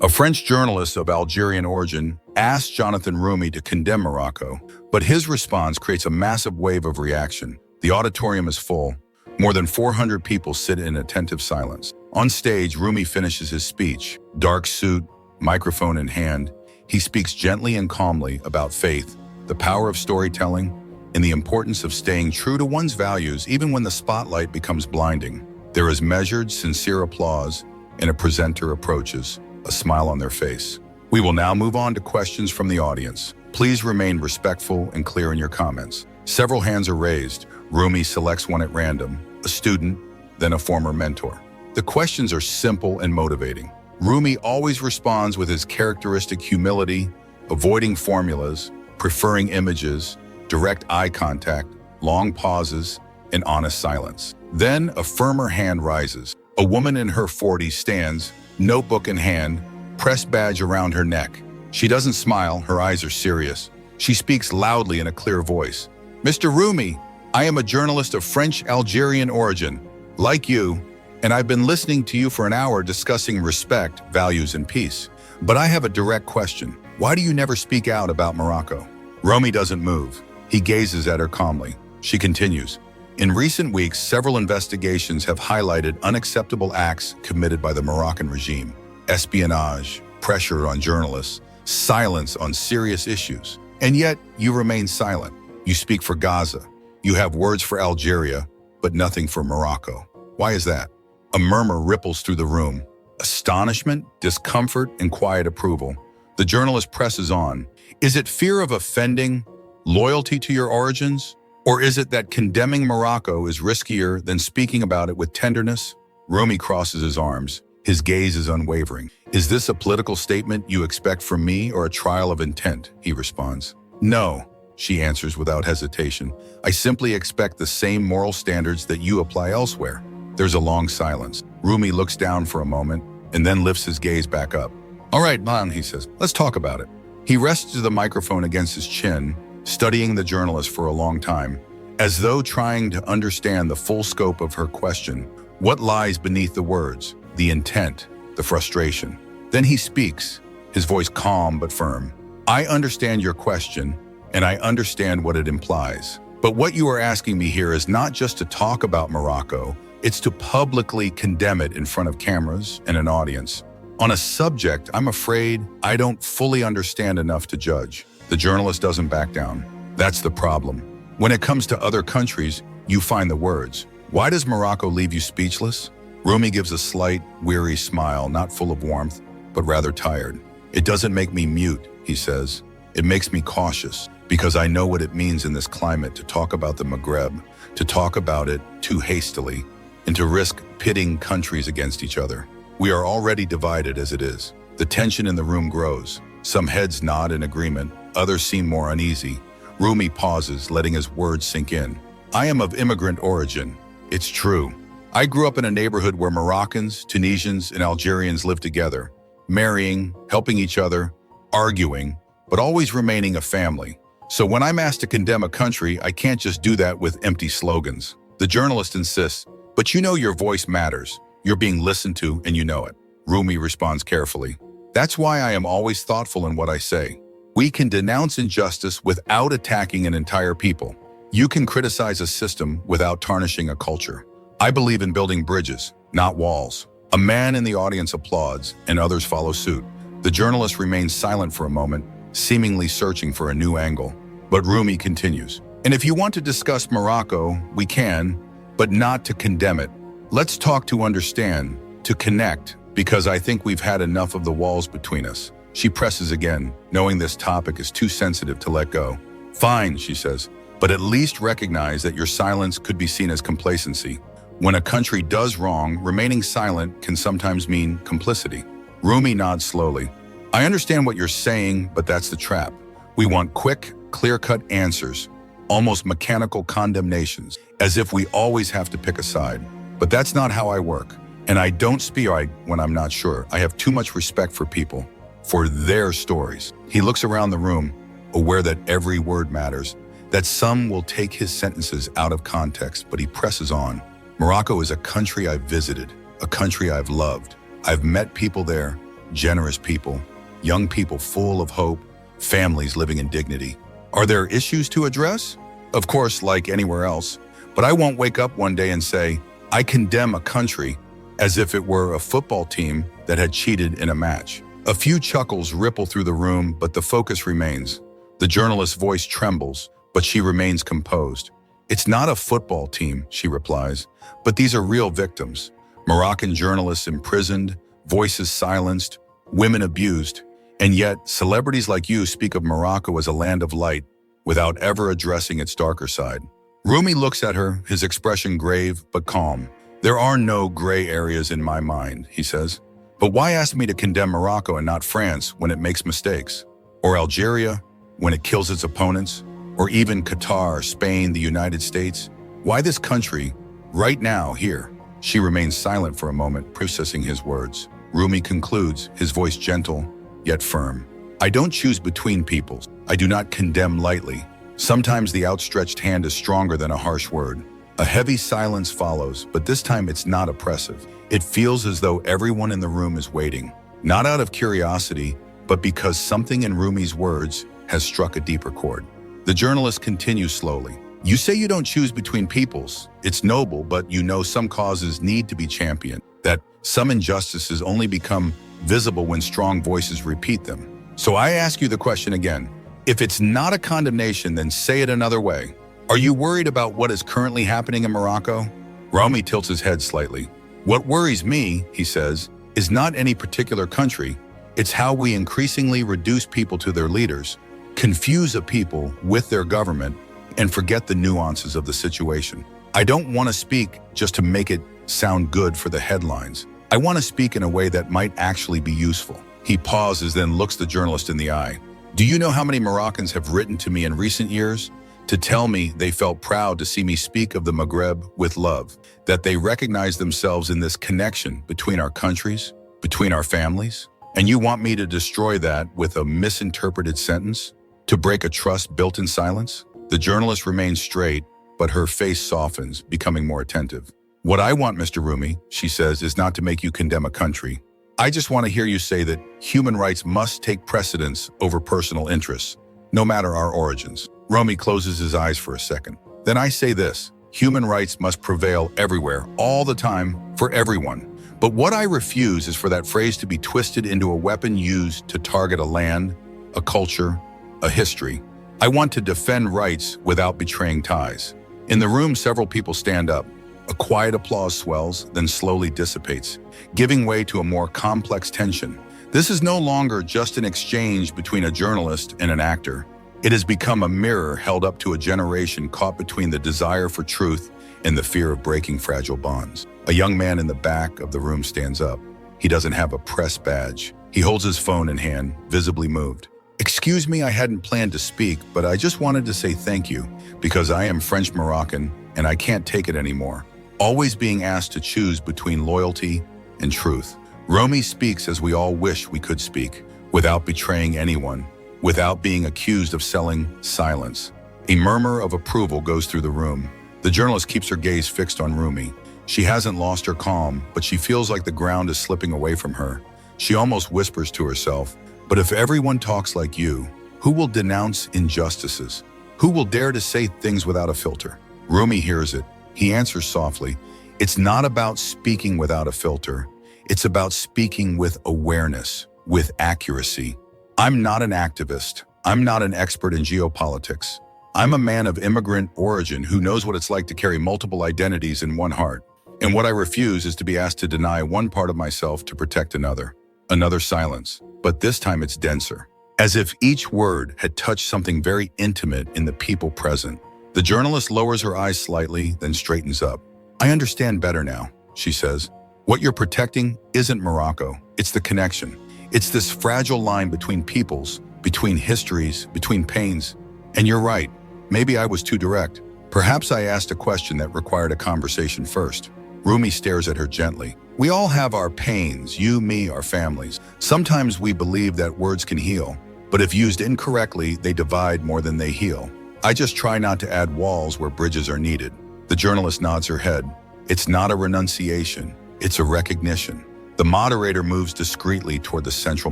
A French journalist of Algerian origin asked Jonathan Roumie to condemn Morocco, but his response creates a massive wave of reaction. The auditorium is full. More than 400 people sit in attentive silence. On stage, Roumie finishes his speech. Dark suit, microphone in hand, he speaks gently and calmly about faith, the power of storytelling, and the importance of staying true to one's values even when the spotlight becomes blinding. There is measured, sincere applause, and a presenter approaches, a smile on their face. We will now move on to questions from the audience. Please remain respectful and clear in your comments. Several hands are raised. Roumie selects one at random, a student, then a former mentor. The questions are simple and motivating. Roumie always responds with his characteristic humility, avoiding formulas, preferring images, direct eye contact, long pauses, and honest silence. Then a firmer hand rises. A woman in her 40s stands, notebook in hand, press badge around her neck. She doesn't smile, her eyes are serious. She speaks loudly in a clear voice. Mr. Roumie, I am a journalist of French Algerian origin, like you, and I've been listening to you for an hour discussing respect, values, and peace. But I have a direct question. Why do you never speak out about Morocco? Roumie doesn't move. He gazes at her calmly. She continues. In recent weeks, several investigations have highlighted unacceptable acts committed by the Moroccan regime. Espionage, pressure on journalists, silence on serious issues. And yet, you remain silent. You speak for Gaza. You have words for Algeria, but nothing for Morocco. Why is that? A murmur ripples through the room. Astonishment, discomfort, and quiet approval. The journalist presses on. Is it fear of offending, loyalty to your origins? Or is it that condemning Morocco is riskier than speaking about it with tenderness? Roumie crosses his arms. His gaze is unwavering. Is this a political statement you expect from me or a trial of intent? He responds. No, she answers without hesitation. I simply expect the same moral standards that you apply elsewhere. There's a long silence. Roumie looks down for a moment and then lifts his gaze back up. All right, man, he says, let's talk about it. He rests the microphone against his chin, studying the journalist for a long time, as though trying to understand the full scope of her question. What lies beneath the words, the intent, the frustration? Then he speaks, his voice calm but firm. I understand your question, and I understand what it implies. But what you are asking me here is not just to talk about Morocco, it's to publicly condemn it in front of cameras and an audience. On a subject, I'm afraid I don't fully understand enough to judge. The journalist doesn't back down. That's the problem. When it comes to other countries, you find the words. Why does Morocco leave you speechless? Roumie gives a slight, weary smile, not full of warmth, but rather tired. It doesn't make me mute, he says. It makes me cautious, because I know what it means in this climate to talk about the Maghreb, to talk about it too hastily, and to risk pitting countries against each other. We are already divided as it is. The tension in the room grows. Some heads nod in agreement, others seem more uneasy. Roumie pauses, letting his words sink in. I am of immigrant origin. It's true. I grew up in a neighborhood where Moroccans, Tunisians, and Algerians lived together, marrying, helping each other, arguing, but always remaining a family. So when I'm asked to condemn a country, I can't just do that with empty slogans. The journalist insists, but you know your voice matters. You're being listened to and you know it. Roumie responds carefully. That's why I am always thoughtful in what I say. We can denounce injustice without attacking an entire people. You can criticize a system without tarnishing a culture. I believe in building bridges, not walls. A man in the audience applauds and others follow suit. The journalist remains silent for a moment, seemingly searching for a new angle. But Roumie continues. And if you want to discuss Morocco, we can, but not to condemn it. Let's talk to understand, to connect, because I think we've had enough of the walls between us. She presses again, knowing this topic is too sensitive to let go. Fine, she says, but at least recognize that your silence could be seen as complacency. When a country does wrong, remaining silent can sometimes mean complicity. Roumie nods slowly. I understand what you're saying, but that's the trap. We want quick, clear-cut answers, almost mechanical condemnations, as if we always have to pick a side. But that's not how I work. And I don't speak when I'm not sure. I have too much respect for people, for their stories. He looks around the room, aware that every word matters, that some will take his sentences out of context, but he presses on. Morocco is a country I've visited, a country I've loved. I've met people there, generous people, young people full of hope, families living in dignity. Are there issues to address? Of course, like anywhere else. But I won't wake up one day and say, I condemn a country as if it were a football team that had cheated in a match. A few chuckles ripple through the room, but the focus remains. The journalist's voice trembles, but she remains composed. It's not a football team, she replies, but these are real victims. Moroccan journalists imprisoned, voices silenced, women abused, and yet celebrities like you speak of Morocco as a land of light without ever addressing its darker side. Roumie looks at her, his expression grave but calm. There are no gray areas in my mind, he says. But why ask me to condemn Morocco and not France when it makes mistakes? Or Algeria, when it kills its opponents? Or even Qatar, Spain, the United States? Why this country, right now, here? She remains silent for a moment, processing his words. Roumie concludes, his voice gentle, yet firm. I don't choose between peoples. I do not condemn lightly. Sometimes the outstretched hand is stronger than a harsh word. A heavy silence follows, but this time it's not oppressive. It feels as though everyone in the room is waiting, not out of curiosity, but because something in Roumie's words has struck a deeper chord. The journalist continues slowly. You say you don't choose between peoples. It's noble, but you know some causes need to be championed, that some injustices only become visible when strong voices repeat them. So I ask you the question again. If it's not a condemnation, then say it another way. Are you worried about what is currently happening in Morocco? Roumie tilts his head slightly. What worries me, he says, is not any particular country. It's how we increasingly reduce people to their leaders, confuse a people with their government, and forget the nuances of the situation. I don't want to speak just to make it sound good for the headlines. I want to speak in a way that might actually be useful. He pauses, then looks the journalist in the eye. Do you know how many Moroccans have written to me in recent years to tell me they felt proud to see me speak of the Maghreb with love, that they recognize themselves in this connection between our countries, between our families? And you want me to destroy that with a misinterpreted sentence? To break a trust built in silence? The journalist remains straight, but her face softens, becoming more attentive. What I want, Mr. Roumie, she says, is not to make you condemn a country. I just want to hear you say that human rights must take precedence over personal interests, no matter our origins. Roumie closes his eyes for a second. Then I say this: human rights must prevail everywhere, all the time, for everyone. But what I refuse is for that phrase to be twisted into a weapon used to target a land, a culture, a history. I want to defend rights without betraying ties. In the room, several people stand up. A quiet applause swells, then slowly dissipates, giving way to a more complex tension. This is no longer just an exchange between a journalist and an actor. It has become a mirror held up to a generation caught between the desire for truth and the fear of breaking fragile bonds. A young man in the back of the room stands up. He doesn't have a press badge. He holds his phone in hand, visibly moved. Excuse me, I hadn't planned to speak, but I just wanted to say thank you because I am French Moroccan and I can't take it anymore. Always being asked to choose between loyalty and truth. Roumie speaks as we all wish we could speak, without betraying anyone, without being accused of selling silence. A murmur of approval goes through the room. The journalist keeps her gaze fixed on Roumie. She hasn't lost her calm, but she feels like the ground is slipping away from her. She almost whispers to herself, but if everyone talks like you, who will denounce injustices? Who will dare to say things without a filter? Roumie hears it. He answers softly, it's not about speaking without a filter. It's about speaking with awareness, with accuracy. I'm not an activist. I'm not an expert in geopolitics. I'm a man of immigrant origin who knows what it's like to carry multiple identities in one heart. And what I refuse is to be asked to deny one part of myself to protect another. Another silence, but this time it's denser. As if each word had touched something very intimate in the people present. The journalist lowers her eyes slightly, then straightens up. I understand better now, she says. What you're protecting isn't Morocco, it's the connection. It's this fragile line between peoples, between histories, between pains. And you're right, maybe I was too direct. Perhaps I asked a question that required a conversation first. Roumie stares at her gently. We all have our pains, you, me, our families. Sometimes we believe that words can heal, but if used incorrectly, they divide more than they heal. I just try not to add walls where bridges are needed. The journalist nods her head. It's not a renunciation, it's a recognition. The moderator moves discreetly toward the central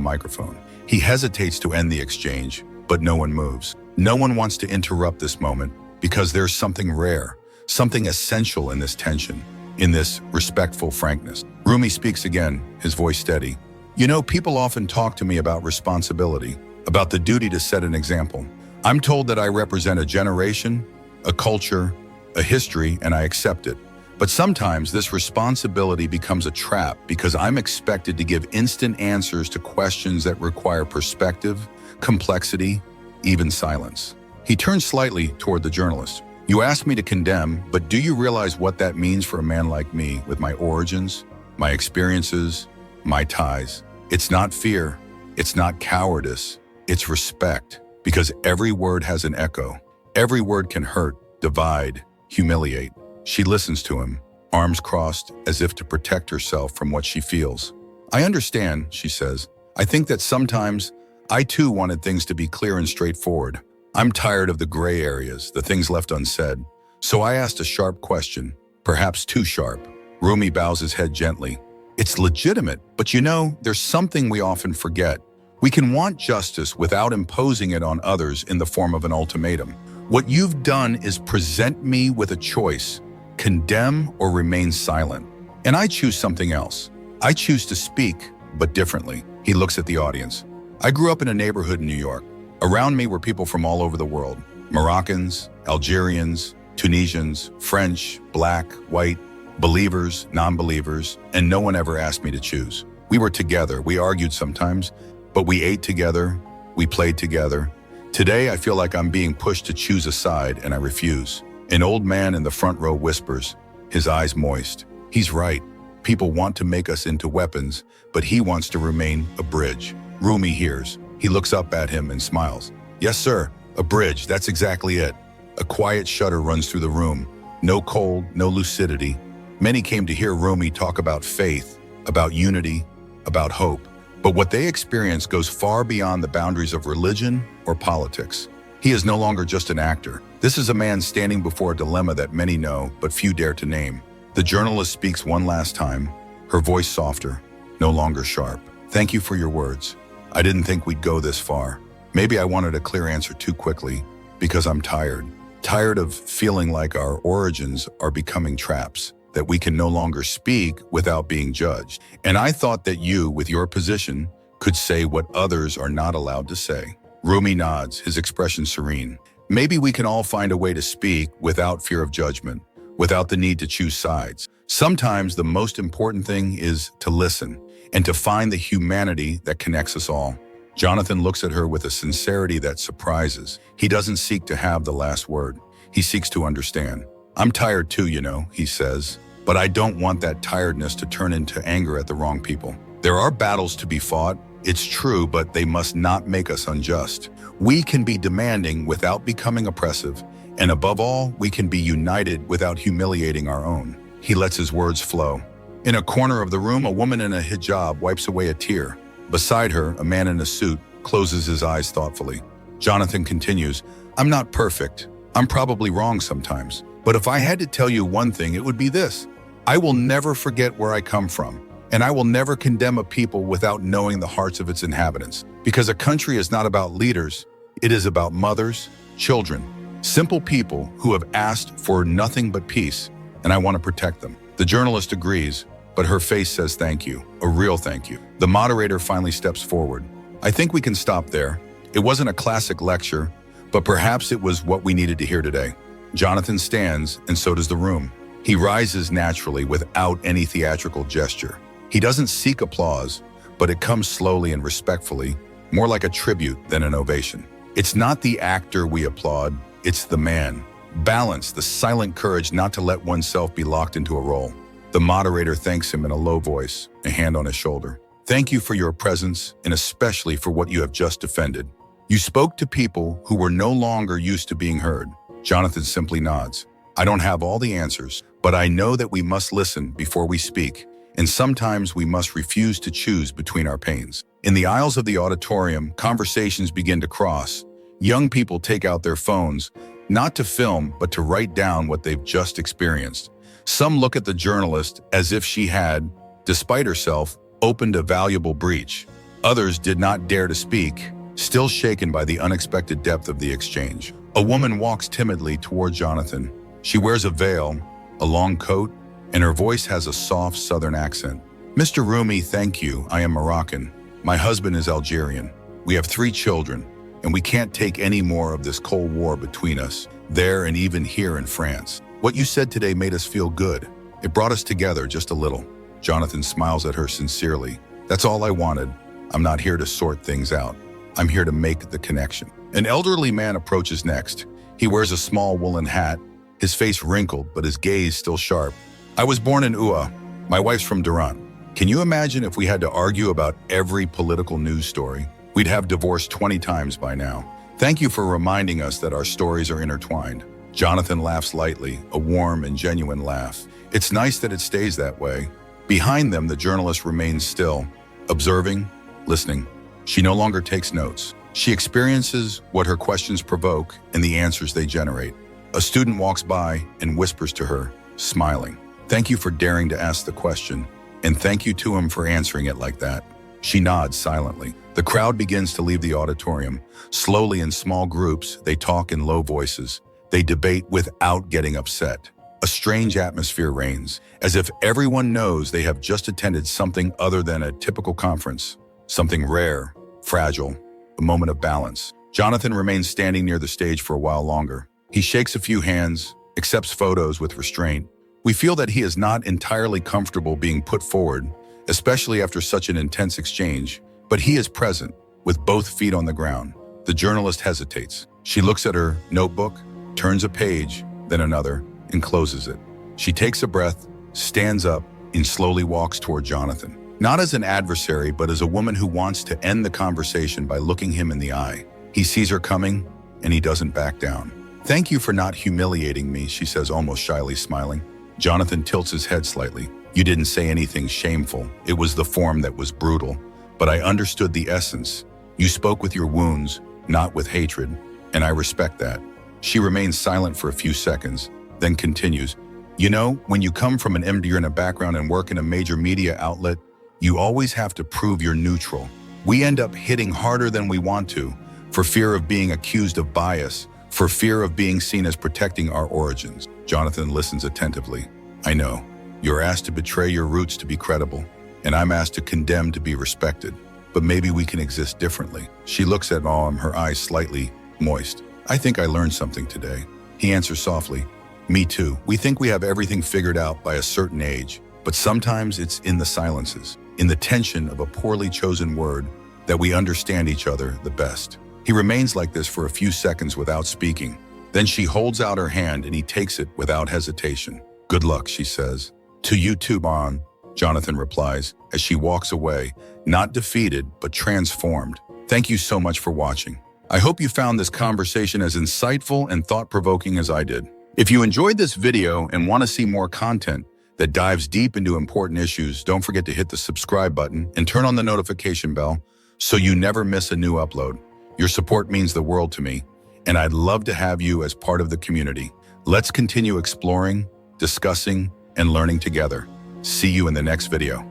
microphone. He hesitates to end the exchange, but no one moves. No one wants to interrupt this moment because there's something rare, something essential in this tension, in this respectful frankness. Roumie speaks again, his voice steady. You know, people often talk to me about responsibility, about the duty to set an example. I'm told that I represent a generation, a culture, a history, and I accept it. But sometimes this responsibility becomes a trap because I'm expected to give instant answers to questions that require perspective, complexity, even silence. He turns slightly toward the journalist. You asked me to condemn, but do you realize what that means for a man like me with my origins, my experiences, my ties? It's not fear, it's not cowardice, it's respect, because every word has an echo. Every word can hurt, divide, humiliate. She listens to him, arms crossed as if to protect herself from what she feels. I understand, she says. I think that sometimes I too wanted things to be clear and straightforward. I'm tired of the gray areas, the things left unsaid. So I asked a sharp question, perhaps too sharp. Roumie bows his head gently. It's legitimate, but you know, there's something we often forget. We can want justice without imposing it on others in the form of an ultimatum. What you've done is present me with a choice, condemn or remain silent. And I choose something else. I choose to speak, but differently. He looks at the audience. I grew up in a neighborhood in New York. Around me were people from all over the world. Moroccans, Algerians, Tunisians, French, black, white, believers, non-believers, and no one ever asked me to choose. We were together, we argued sometimes, but we ate together, we played together. Today, I feel like I'm being pushed to choose a side, and I refuse. An old man in the front row whispers, his eyes moist. He's right. People want to make us into weapons, but he wants to remain a bridge. Roumie hears. He looks up at him and smiles. Yes, sir, a bridge, that's exactly it. A quiet shudder runs through the room. No cold, no lucidity. Many came to hear Roumie talk about faith, about unity, about hope. But what they experience goes far beyond the boundaries of religion or politics. He is no longer just an actor. This is a man standing before a dilemma that many know, but few dare to name. The journalist speaks one last time, her voice softer, no longer sharp. Thank you for your words. I didn't think we'd go this far. Maybe I wanted a clear answer too quickly, because I'm tired. Tired of feeling like our origins are becoming traps, that we can no longer speak without being judged. And I thought that you, with your position, could say what others are not allowed to say. Roumie nods, his expression serene. Maybe we can all find a way to speak without fear of judgment, without the need to choose sides. Sometimes the most important thing is to listen and to find the humanity that connects us all. Jonathan looks at her with a sincerity that surprises. He doesn't seek to have the last word. He seeks to understand. I'm tired too, you know, he says, but I don't want that tiredness to turn into anger at the wrong people. There are battles to be fought, it's true, but they must not make us unjust. We can be demanding without becoming oppressive, and above all, we can be united without humiliating our own. He lets his words flow. In a corner of the room, a woman in a hijab wipes away a tear. Beside her, a man in a suit closes his eyes thoughtfully. Jonathan continues, I'm not perfect. I'm probably wrong sometimes. But if I had to tell you one thing, it would be this. I will never forget where I come from, and I will never condemn a people without knowing the hearts of its inhabitants. Because a country is not about leaders, it is about mothers, children, simple people who have asked for nothing but peace, and I want to protect them. The journalist agrees, but her face says thank you, a real thank you. The moderator finally steps forward. I think we can stop there. It wasn't a classic lecture, but perhaps it was what we needed to hear today. Jonathan stands, and so does the room. He rises naturally without any theatrical gesture. He doesn't seek applause, but it comes slowly and respectfully, more like a tribute than an ovation. It's not the actor we applaud, it's the man. Balance, the silent courage not to let oneself be locked into a role. The moderator thanks him in a low voice, a hand on his shoulder. Thank you for your presence, and especially for what you have just defended. You spoke to people who were no longer used to being heard. Jonathan simply nods. I don't have all the answers, but I know that we must listen before we speak, and sometimes we must refuse to choose between our pains. In the aisles of the auditorium, conversations begin to cross. Young people take out their phones, not to film, but to write down what they've just experienced. Some look at the journalist as if she had, despite herself, opened a valuable breach. Others did not dare to speak, still shaken by the unexpected depth of the exchange. A woman walks timidly toward Jonathan. She wears a veil, a long coat, and her voice has a soft southern accent. "Mr. Roumie, thank you. I am Moroccan. My husband is Algerian. We have 3 children, and we can't take any more of this Cold War between us, there and even here in France. What you said today made us feel good. It brought us together just a little." Jonathan smiles at her sincerely. "That's all I wanted. I'm not here to sort things out. I'm here to make the connection." An elderly man approaches next. He wears a small woolen hat, his face wrinkled, but his gaze still sharp. "I was born in Ua. My wife's from Durant. Can you imagine if we had to argue about every political news story? We'd have divorced 20 times by now. Thank you for reminding us that our stories are intertwined." Jonathan laughs lightly, a warm and genuine laugh. It's nice that it stays that way. Behind them, the journalist remains still, observing, listening. She no longer takes notes. She experiences what her questions provoke and the answers they generate. A student walks by and whispers to her, smiling, "Thank you for daring to ask the question, and thank you to him for answering it like that." She nods silently. The crowd begins to leave the auditorium. Slowly, in small groups, they talk in low voices. They debate without getting upset. A strange atmosphere reigns, as if everyone knows they have just attended something other than a typical conference. Something rare, fragile, a moment of balance. Jonathan remains standing near the stage for a while longer. He shakes a few hands, accepts photos with restraint. We feel that he is not entirely comfortable being put forward, especially after such an intense exchange, but he is present, with both feet on the ground. The journalist hesitates. She looks at her notebook, turns a page, then another, and closes it. She takes a breath, stands up, and slowly walks toward Jonathan. Not as an adversary, but as a woman who wants to end the conversation by looking him in the eye. He sees her coming, and he doesn't back down. "Thank you for not humiliating me," she says, almost shyly smiling. Jonathan tilts his head slightly. "You didn't say anything shameful. It was the form that was brutal. But I understood the essence. You spoke with your wounds, not with hatred, and I respect that." She remains silent for a few seconds, then continues, "You know, when you come from an immigrant background and work in a major media outlet, you always have to prove you're neutral. We end up hitting harder than we want to, for fear of being accused of bias, for fear of being seen as protecting our origins." Jonathan listens attentively. "I know. You're asked to betray your roots to be credible, and I'm asked to condemn to be respected. But maybe we can exist differently." She looks at him, her eyes slightly moist. "I think I learned something today." He answers softly, "Me too. We think we have everything figured out by a certain age, but sometimes it's in the silences, in the tension of a poorly chosen word, that we understand each other the best." He remains like this for a few seconds without speaking. Then she holds out her hand and he takes it without hesitation. "Good luck," she says. "To you too, Bon," Jonathan replies as she walks away, not defeated, but transformed. Thank you so much for watching. I hope you found this conversation as insightful and thought-provoking as I did. If you enjoyed this video and want to see more content that dives deep into important issues, don't forget to hit the subscribe button and turn on the notification bell so you never miss a new upload. Your support means the world to me, and I'd love to have you as part of the community. Let's continue exploring, discussing, and learning together. See you in the next video.